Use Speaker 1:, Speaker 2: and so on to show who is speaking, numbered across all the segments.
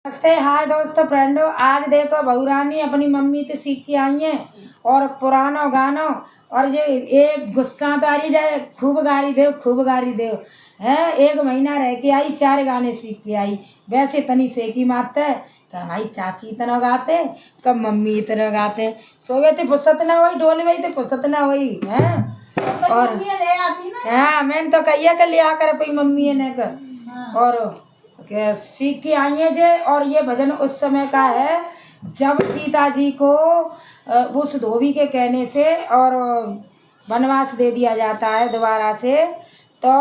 Speaker 1: नमस्ते, हाय दोस्तों फ्रेंडो। आज देखो बहू रानी अपनी मम्मी से सीख के आई हैं और पुरानो गानो और ये एक गुस्सा तो आ रही जाए, खूब गारी दे है। 1 महीना रह के आई, 4 गाने सीख के आई। वैसे तनी सेकी मात है कि हमारी चाची इतना गाते, कब मम्मी इतना गाते। सोवे थे फुर्सत ना हुई, डोल गई थे फुर्सत ना हुई है। और हाँ, मैंने तो कहिए कर लिया कर पई मम्मी ने कर और सीख के आई है जे। और ये भजन उस समय का है जब सीता जी को उस धोबी के कहने से और वनवास दे दिया जाता है दोबारा से। तो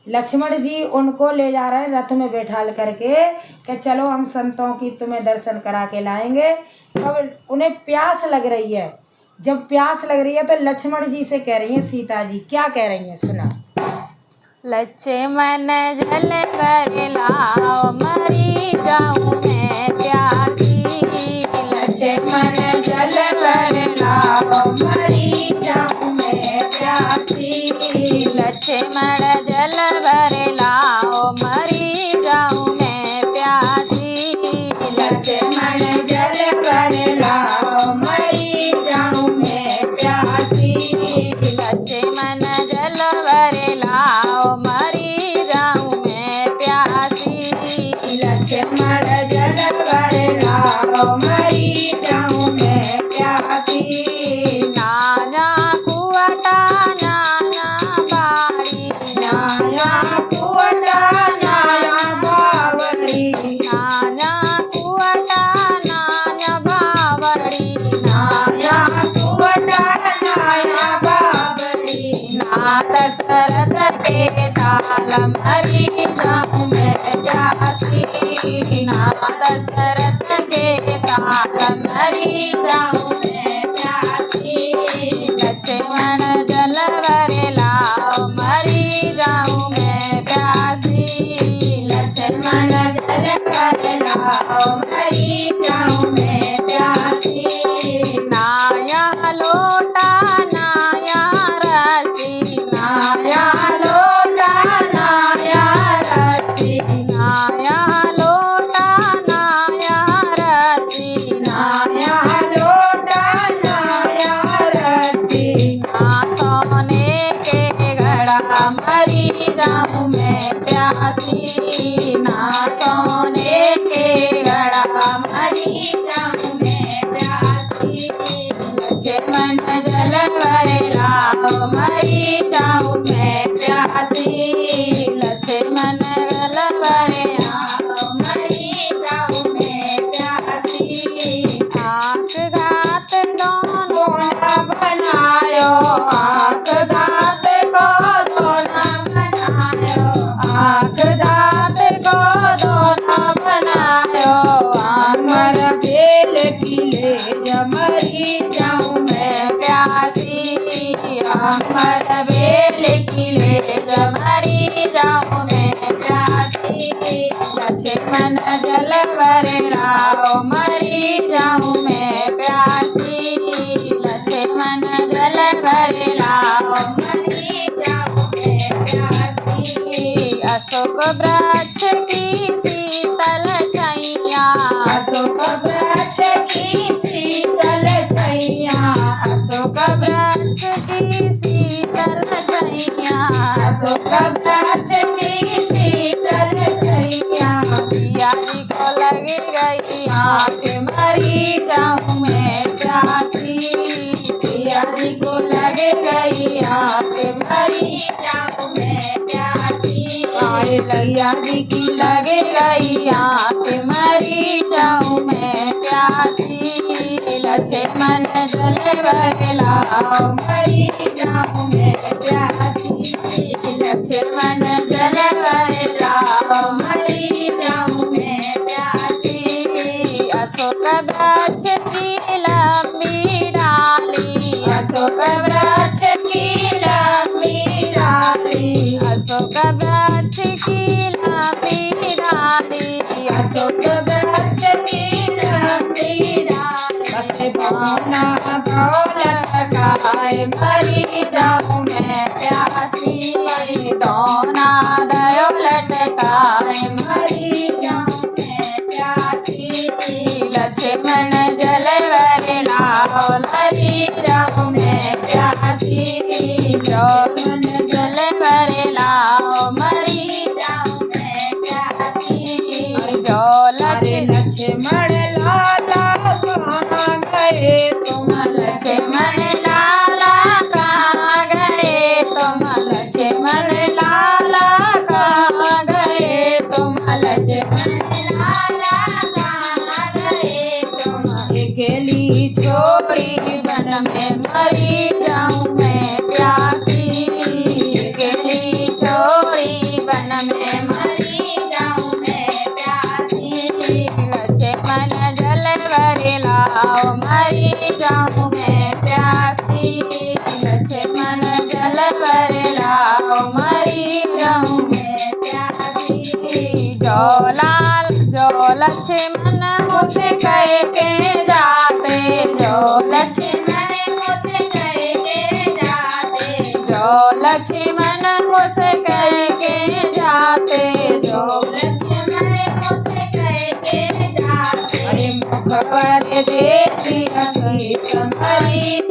Speaker 1: लक्ष्मण जी उनको ले जा रहे हैं रथ में बैठाल करके कि चलो हम संतों की तुम्हें दर्शन करा के लाएंगे। तब उन्हें प्यास लग रही है। जब प्यास लग रही है तो लक्ष्मण जी से कह रही है सीता जी, क्या कह रही हैं सुना।
Speaker 2: लक्ष्मण जल भर लाओ मरी जाऊं मैं प्यासी।
Speaker 1: लक्ष्मण जल भर लाओ मरी जाऊं मैं प्यासी।
Speaker 2: लक्ष्मण जल भर लाओ मरी जाऊं मैं प्यासी।
Speaker 1: लक्ष्मण जल भर लाओ मरी जाऊं मैं प्यासी।
Speaker 2: लक्ष्मण जल भर लाओ मरी जाऊं मैं प्यासी।
Speaker 1: लक्ष्मण जल भर लाओ मरी जाऊं मैं प्यासी।
Speaker 2: नाना कुआटा नाना बाड़ी,
Speaker 1: नाया कुआटा नाया बावरी।
Speaker 2: नाना कुआटा नाना बावड़ी।
Speaker 1: नाया कुआटा नाया बावरी।
Speaker 2: ना दशरथ के ताल मरी जाऊं मैं प्यासी। ना दशरथ के ताल मरी जाऊं मैं प्यासी। लक्ष्मण जल भर लाओ मरी जाऊं मैं प्यासी।
Speaker 1: लक्ष्मण जल भर लाओ मरी जाऊं मैं प्यासी।
Speaker 2: नाया लोटा नाया रसी।
Speaker 1: नाया लोटा नाया रसी।
Speaker 2: नाया लोटा नाया रसी।
Speaker 1: नाया लोटा नाया रसी।
Speaker 2: ना सोने के घड़ा मरी जाऊं मैं प्यासी। ना सोने के घड़ा मरी जाऊं मैं प्यासी। लक्ष्मण जल भर लाओ मरी जाऊं मैं प्यासी। लक्ष्मण जल भर लाओ मरी जाऊं मैं प्यासी। आँख घात दोनों
Speaker 1: दोना बनायो आँख दाँत को दोना बनायो। आँख दाँत को दोना बनायो। अमर बेल किले जमरी जाऊं मैं प्यासी।
Speaker 2: अमर बेल किले जमरी जाऊं मैं प्यासी। लक्ष्मण जल भर लाओ मरी जाऊं मैं प्यासी। लक्ष्मण जल भर लाओ मरी जाऊं मैं प्यासी। अशोक वृक्ष की शीतल छैया।
Speaker 1: अशोक वृक्ष की शीतल छैया।
Speaker 2: अशोक वृक्ष की शीतल छैया।
Speaker 1: अशोक वृक्ष की शीतल छैया।
Speaker 2: सिया जी को लग गई आँख मरी जाऊं मैं प्यासी।
Speaker 1: सिया जी को लग गई आँख मरी जाऊं मैं प्यासी।
Speaker 2: आए सिया जी की लग गई आँख मरी जाऊं मैं प्यासी। लक्ष्मण जल भर लाओ
Speaker 1: मरी जाऊं मैं प्यासी।
Speaker 2: लक्ष्मण जल भर लाओ
Speaker 1: मरी जाऊं मैं प्यासी।
Speaker 2: अशोक वृक्ष की लंबी डाली।
Speaker 1: अशोक वृक्ष की लंबी डाली।
Speaker 2: अशोक वृक्ष की लंबी डाली।
Speaker 1: अशोक वृक्ष की लंबी डाली। बस बौना दौलत गाय मरी जाऊं मैं प्यासी। दोना दौलत गाय
Speaker 2: मरी जाऊं मैं प्यासी। लक्ष्मण जल भरे लाओ मरी जाऊं मैं प्यासी जो जल भरे लाओ मरी जाऊं मैं प्यासी जो
Speaker 1: अरे लक्ष्मण लाला कहाँ गए तुम
Speaker 2: लक्ष्मण लाला कहाँ गए तुम लक्ष्मण लाला कहाँ गए तुम लक्ष्मण लाला कहाँ गए तुम
Speaker 1: अकेली
Speaker 2: छोड़ी वन में मरी जाऊं मैं प्यासी अकेली छोड़ी वन में मरी जाऊं मैं प्यासी लक्ष्मण जल भरे लाओ मरी जाऊं मैं प्यासी लक्ष्मण जल भरे लाओ मरी जाऊं मैं प्यासी जो लक्ष्मण मुझसे कह के जाते जो लक्ष्मण मुझसे कह के जाते जो लक्ष्मण मुझसे कह के जाते जो लक्ष्मण मुझसे कह के जाते
Speaker 1: अरे मुख पर देती हंसी तुम्हारी